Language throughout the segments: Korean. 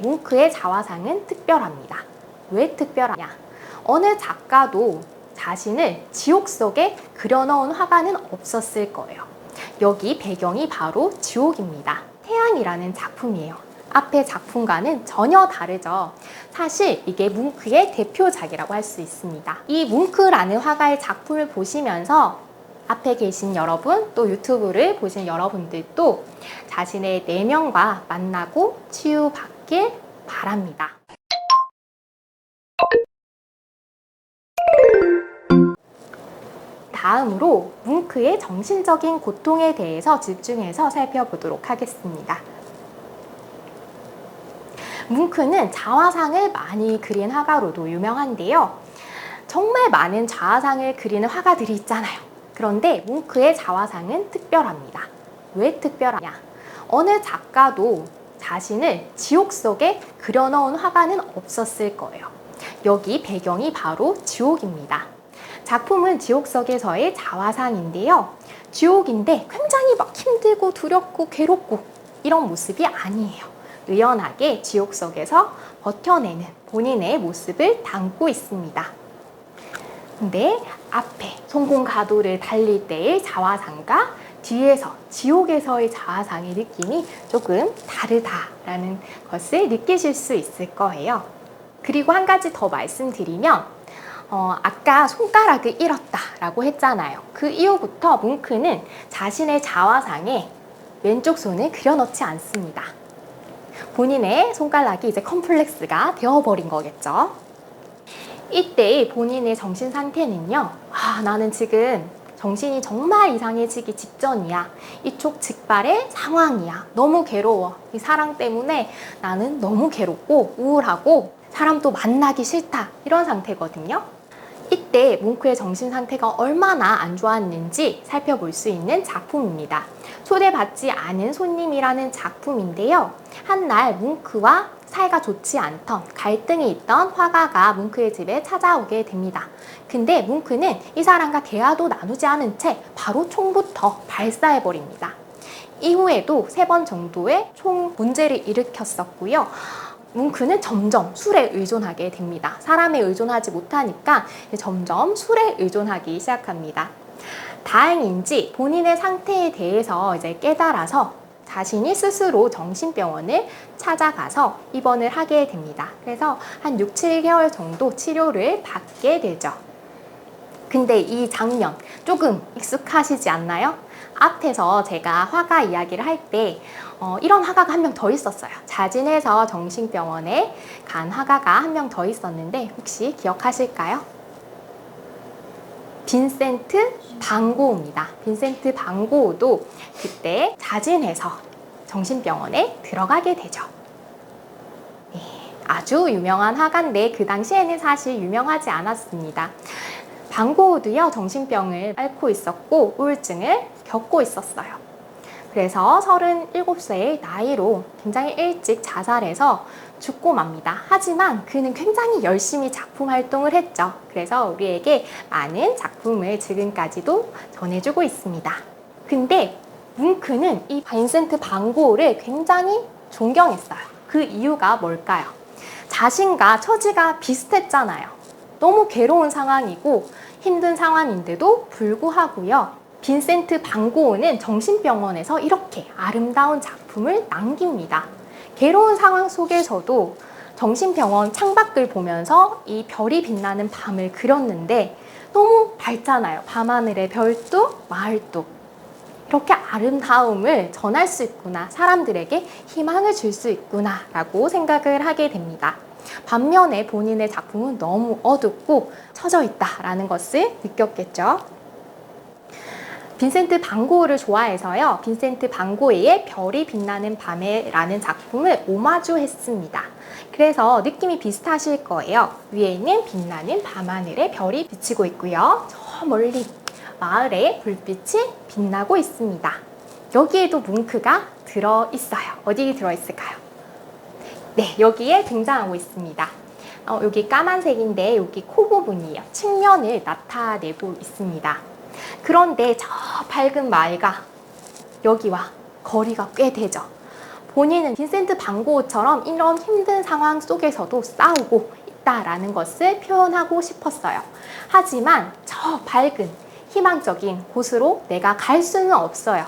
뭉크의 자화상은 특별합니다. 왜 특별하냐? 어느 작가도 자신을 지옥 속에 그려넣은 화가는 없었을 거예요. 여기 배경이 바로 지옥입니다. 태양이라는 작품이에요. 앞의 작품과는 전혀 다르죠. 사실 이게 뭉크의 대표작이라고 할 수 있습니다. 이 뭉크라는 화가의 작품을 보시면서 앞에 계신 여러분, 또 유튜브를 보신 여러분들도 자신의 내면과 만나고 치유받길 바랍니다. 다음으로 뭉크의 정신적인 고통에 대해서 집중해서 살펴보도록 하겠습니다. 뭉크는 자화상을 많이 그린 화가로도 유명한데요. 정말 많은 자화상을 그리는 화가들이 있잖아요. 그런데 뭉크의 자화상은 특별합니다. 왜 특별하냐? 어느 작가도 자신을 지옥 속에 그려넣은 화가는 없었을 거예요. 여기 배경이 바로 지옥입니다. 작품은 지옥 속에서의 자화상인데요. 지옥인데 굉장히 막 힘들고 두렵고 괴롭고 이런 모습이 아니에요. 의연하게 지옥 속에서 버텨내는 본인의 모습을 담고 있습니다. 근데 앞에 성공가도를 달릴 때의 자화상과 뒤에서 지옥에서의 자화상의 느낌이 조금 다르다라는 것을 느끼실 수 있을 거예요. 그리고 한 가지 더 말씀드리면 아까 손가락을 잃었다라고 했잖아요. 그 이후부터 뭉크는 자신의 자화상에 왼쪽 손을 그려넣지 않습니다. 본인의 손가락이 이제 컴플렉스가 되어버린 거겠죠. 이때의 본인의 정신 상태는요. 나는 지금 정신이 정말 이상해지기 직전이야. 이쪽 직발의 상황이야. 너무 괴로워. 이 사랑 때문에 나는 너무 괴롭고 우울하고 사람도 만나기 싫다. 이런 상태거든요. 이때 뭉크의 정신 상태가 얼마나 안 좋았는지 살펴볼 수 있는 작품입니다. 초대받지 않은 손님이라는 작품인데요. 한날 뭉크와 사이가 좋지 않던 갈등이 있던 화가가 뭉크의 집에 찾아오게 됩니다. 근데 뭉크는 이 사람과 대화도 나누지 않은 채 바로 총부터 발사해버립니다. 이후에도 3번 정도의 총 문제를 일으켰었고요. 뭉크는 점점 술에 의존하게 됩니다. 사람에 의존하지 못하니까 점점 술에 의존하기 시작합니다. 다행인지 본인의 상태에 대해서 이제 깨달아서 자신이 스스로 정신병원을 찾아가서 입원을 하게 됩니다. 그래서 한 6, 7개월 정도 치료를 받게 되죠. 근데 이 장면 조금 익숙하시지 않나요? 앞에서 제가 화가 이야기를 할 때 이런 화가가 한 명 더 있었어요. 자진해서 정신병원에 간 화가가 한 명 더 있었는데 혹시 기억하실까요? 빈센트 반 고흐입니다. 빈센트 반 고흐도 그때 자진해서 정신병원에 들어가게 되죠. 네, 아주 유명한 화가인데 그 당시에는 사실 유명하지 않았습니다. 반 고흐도요, 정신병을 앓고 있었고 우울증을 겪고 있었어요. 그래서 37세의 나이로 굉장히 일찍 자살해서 죽고 맙니다. 하지만 그는 굉장히 열심히 작품 활동을 했죠. 그래서 우리에게 많은 작품을 지금까지도 전해주고 있습니다. 근데 뭉크는 이 빈센트 반 고흐를 굉장히 존경했어요. 그 이유가 뭘까요? 자신과 처지가 비슷했잖아요. 너무 괴로운 상황이고 힘든 상황인데도 불구하고요. 빈센트 반 고흐는 정신병원에서 이렇게 아름다운 작품을 남깁니다. 괴로운 상황 속에서도 정신병원 창밖을 보면서 이 별이 빛나는 밤을 그렸는데 너무 밝잖아요. 밤하늘의 별도, 마을도. 이렇게 아름다움을 전할 수 있구나. 사람들에게 희망을 줄 수 있구나 라고 생각을 하게 됩니다. 반면에 본인의 작품은 너무 어둡고 처져 있다라는 것을 느꼈겠죠. 빈센트 반 고흐를 좋아해서요. 빈센트 반 고흐의 별이 빛나는 밤에라는 작품을 오마주했습니다. 그래서 느낌이 비슷하실 거예요. 위에는 빛나는 밤하늘에 별이 비치고 있고요. 저 멀리 마을에 불빛이 빛나고 있습니다. 여기에도 뭉크가 들어있어요. 어디 들어있을까요? 네, 여기에 등장하고 있습니다. 여기 까만색인데 여기 코 부분이에요. 측면을 나타내고 있습니다. 그런데 저 밝은 마을과 여기와 거리가 꽤 되죠. 본인은 빈센트 반 고흐처럼 이런 힘든 상황 속에서도 싸우고 있다라는 것을 표현하고 싶었어요. 하지만 저 밝은 희망적인 곳으로 내가 갈 수는 없어요.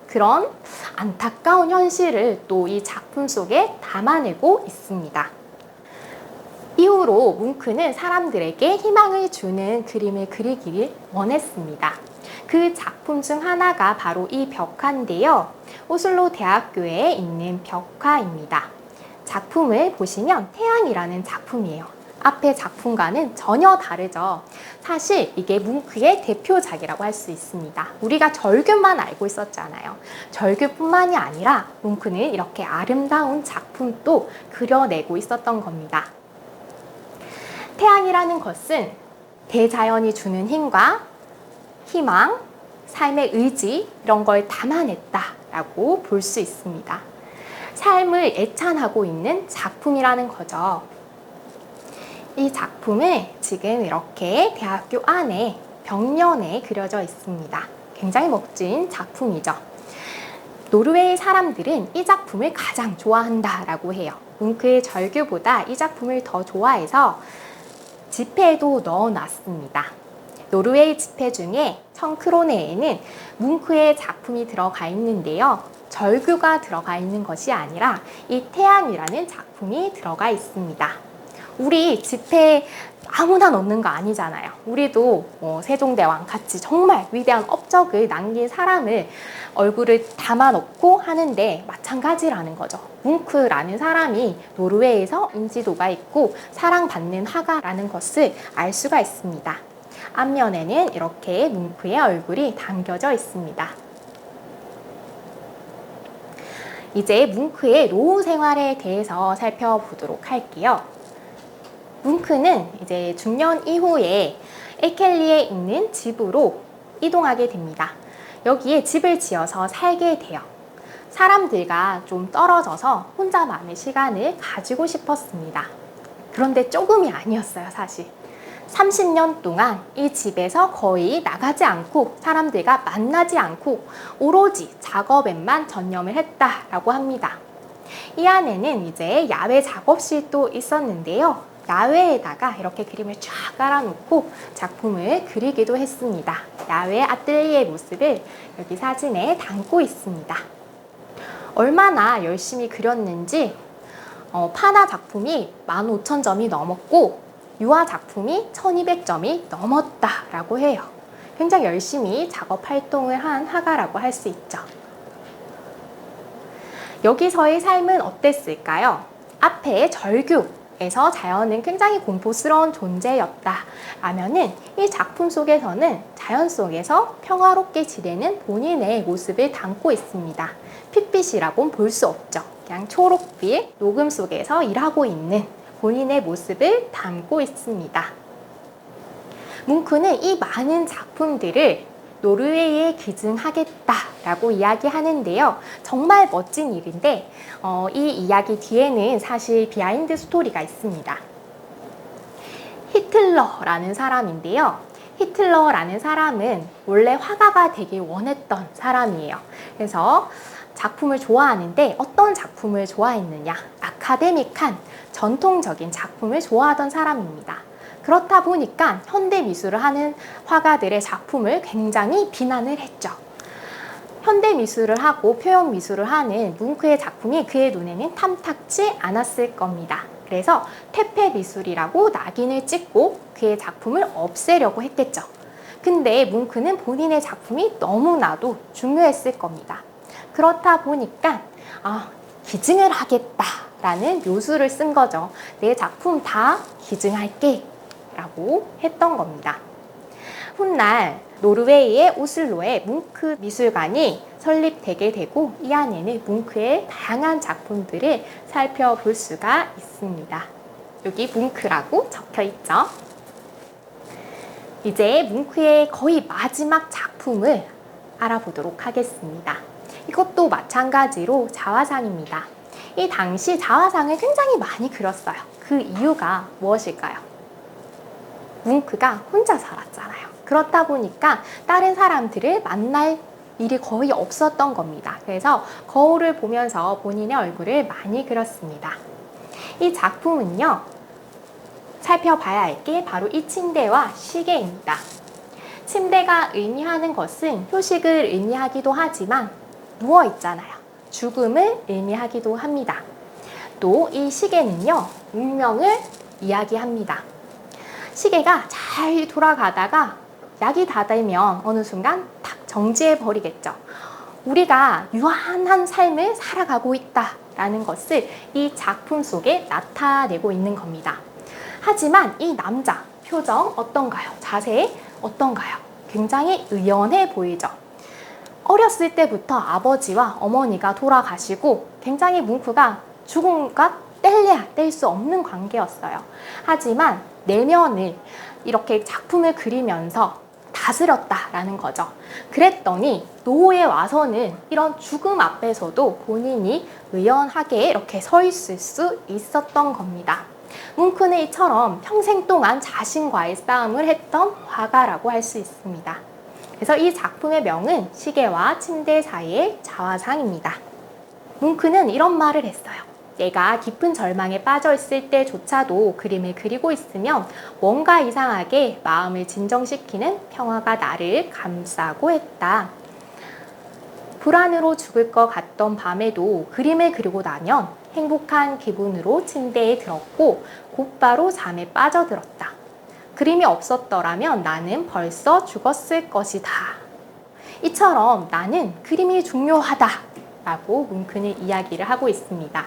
그런 안타까운 현실을 또 이 작품 속에 담아내고 있습니다. 이후로 뭉크는 사람들에게 희망을 주는 그림을 그리길 원했습니다. 그 작품 중 하나가 바로 이 벽화인데요. 오슬로 대학교에 있는 벽화입니다. 작품을 보시면 태양이라는 작품이에요. 앞의 작품과는 전혀 다르죠. 사실 이게 뭉크의 대표작이라고 할 수 있습니다. 우리가 절규만 알고 있었잖아요. 절규뿐만이 아니라 뭉크는 이렇게 아름다운 작품도 그려내고 있었던 겁니다. 태양이라는 것은 대자연이 주는 힘과 희망, 삶의 의지 이런 걸 담아냈다라고 볼 수 있습니다. 삶을 애찬하고 있는 작품이라는 거죠. 이 작품은 지금 이렇게 대학교 안에 벽면에 그려져 있습니다. 굉장히 멋진 작품이죠. 노르웨이 사람들은 이 작품을 가장 좋아한다라고 해요. 뭉크의 절규보다 이 작품을 더 좋아해서 지폐에도 넣어놨습니다. 노르웨이 지폐 중에 1000크로네에는 뭉크의 작품이 들어가 있는데요. 절규가 들어가 있는 것이 아니라 이 태양이라는 작품이 들어가 있습니다. 우리 지폐에 아무나 넣는 거 아니잖아요. 우리도 세종대왕 같이 정말 위대한 업적을 남긴 사람을 얼굴을 담아 놓고 하는데 마찬가지라는 거죠. 뭉크라는 사람이 노르웨이에서 인지도가 있고 사랑받는 화가라는 것을 알 수가 있습니다. 앞면에는 이렇게 뭉크의 얼굴이 담겨져 있습니다. 이제 뭉크의 노후 생활에 대해서 살펴보도록 할게요. 뭉크는 이제 중년 이후에 에켈리에 있는 집으로 이동하게 됩니다. 여기에 집을 지어서 살게 돼요. 사람들과 좀 떨어져서 혼자만의 시간을 가지고 싶었습니다. 그런데 조금이 아니었어요, 사실. 30년 동안 이 집에서 거의 나가지 않고 사람들과 만나지 않고 오로지 작업에만 전념을 했다라고 합니다. 이 안에는 이제 야외 작업실도 있었는데요. 야외에다가 이렇게 그림을 쫙 깔아놓고 작품을 그리기도 했습니다. 야외 아틀리에 모습을 여기 사진에 담고 있습니다. 얼마나 열심히 그렸는지 파나 작품이 15,000점이 넘었고 유화 작품이 1200점이 넘었다라고 해요. 굉장히 열심히 작업 활동을 한 화가라고 할 수 있죠. 여기서의 삶은 어땠을까요? 앞에 절규에서 자연은 굉장히 공포스러운 존재였다 라면은 이 작품 속에서는 자연 속에서 평화롭게 지내는 본인의 모습을 담고 있습니다. 핏빛이라고는 볼 수 없죠. 그냥 초록빛 녹음 속에서 일하고 있는 본인의 모습을 담고 있습니다. 뭉크는 이 많은 작품들을 노르웨이에 기증하겠다라고 이야기하는데요. 정말 멋진 일인데 이 이야기 뒤에는 사실 비하인드 스토리가 있습니다. 히틀러라는 사람인데요. 히틀러라는 사람은 원래 화가가 되길 원했던 사람이에요. 그래서 작품을 좋아하는데 어떤 작품을 좋아했느냐? 아카데믹한 전통적인 작품을 좋아하던 사람입니다. 그렇다 보니까 현대 미술을 하는 화가들의 작품을 굉장히 비난을 했죠. 현대 미술을 하고 표현 미술을 하는 뭉크의 작품이 그의 눈에는 탐탁지 않았을 겁니다. 그래서 퇴폐 미술이라고 낙인을 찍고 그의 작품을 없애려고 했겠죠. 근데 뭉크는 본인의 작품이 너무나도 중요했을 겁니다. 그렇다 보니까 기증을 하겠다라는 묘수를 쓴 거죠. 내 작품 다 기증할게 라고 했던 겁니다. 훗날 노르웨이의 오슬로에 뭉크 미술관이 설립되게 되고 이 안에는 뭉크의 다양한 작품들을 살펴볼 수가 있습니다. 여기 뭉크라고 적혀 있죠. 이제 뭉크의 거의 마지막 작품을 알아보도록 하겠습니다. 이것도 마찬가지로 자화상입니다. 이 당시 자화상을 굉장히 많이 그렸어요. 그 이유가 무엇일까요? 뭉크가 혼자 살았잖아요. 그렇다 보니까 다른 사람들을 만날 일이 거의 없었던 겁니다. 그래서 거울을 보면서 본인의 얼굴을 많이 그렸습니다. 이 작품은요, 살펴봐야 할 게 바로 이 침대와 시계입니다. 침대가 의미하는 것은 휴식을 의미하기도 하지만 누워 있잖아요. 죽음을 의미하기도 합니다. 또 이 시계는요, 운명을 이야기합니다. 시계가 잘 돌아가다가 약이 다 되면 어느 순간 탁 정지해 버리겠죠. 우리가 유한한 삶을 살아가고 있다라는 것을 이 작품 속에 나타내고 있는 겁니다. 하지만 이 남자 표정 어떤가요? 자세 어떤가요? 굉장히 의연해 보이죠. 어렸을 때부터 아버지와 어머니가 돌아가시고 굉장히 뭉크가 죽음과 뗄래야 뗄 수 없는 관계였어요. 하지만 내면을 이렇게 작품을 그리면서 다스렸다라는 거죠. 그랬더니 노후에 와서는 이런 죽음 앞에서도 본인이 의연하게 이렇게 서 있을 수 있었던 겁니다. 뭉크는 이처럼 평생 동안 자신과의 싸움을 했던 화가라고 할 수 있습니다. 그래서 이 작품의 명은 시계와 침대 사이의 자화상입니다. 뭉크는 이런 말을 했어요. 내가 깊은 절망에 빠져 있을 때조차도 그림을 그리고 있으면 뭔가 이상하게 마음을 진정시키는 평화가 나를 감싸고 했다. 불안으로 죽을 것 같던 밤에도 그림을 그리고 나면 행복한 기분으로 침대에 들었고 곧바로 잠에 빠져들었다. 그림이 없었더라면 나는 벌써 죽었을 것이다. 이처럼 나는 그림이 중요하다라고 뭉크는 이야기를 하고 있습니다.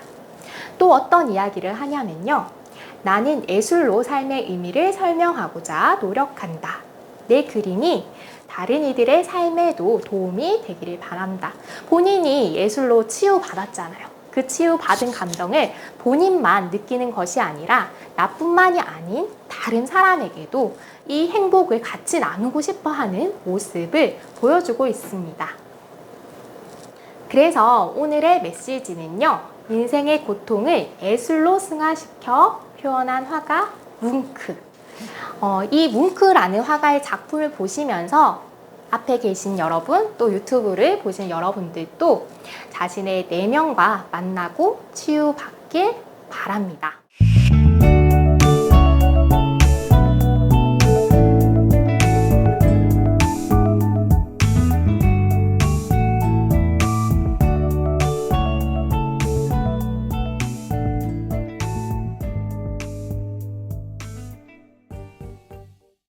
또 어떤 이야기를 하냐면요. 나는 예술로 삶의 의미를 설명하고자 노력한다. 내 그림이 다른 이들의 삶에도 도움이 되기를 바란다. 본인이 예술로 치유받았잖아요. 그 치유받은 감정을 본인만 느끼는 것이 아니라 나뿐만이 아닌 다른 사람에게도 이 행복을 같이 나누고 싶어 하는 모습을 보여주고 있습니다. 그래서 오늘의 메시지는요. 인생의 고통을 예술로 승화시켜 표현한 화가 뭉크. 이 뭉크라는 화가의 작품을 보시면서 앞에 계신 여러분, 또 유튜브를 보신 여러분들도 자신의 내면과 만나고 치유받길 바랍니다.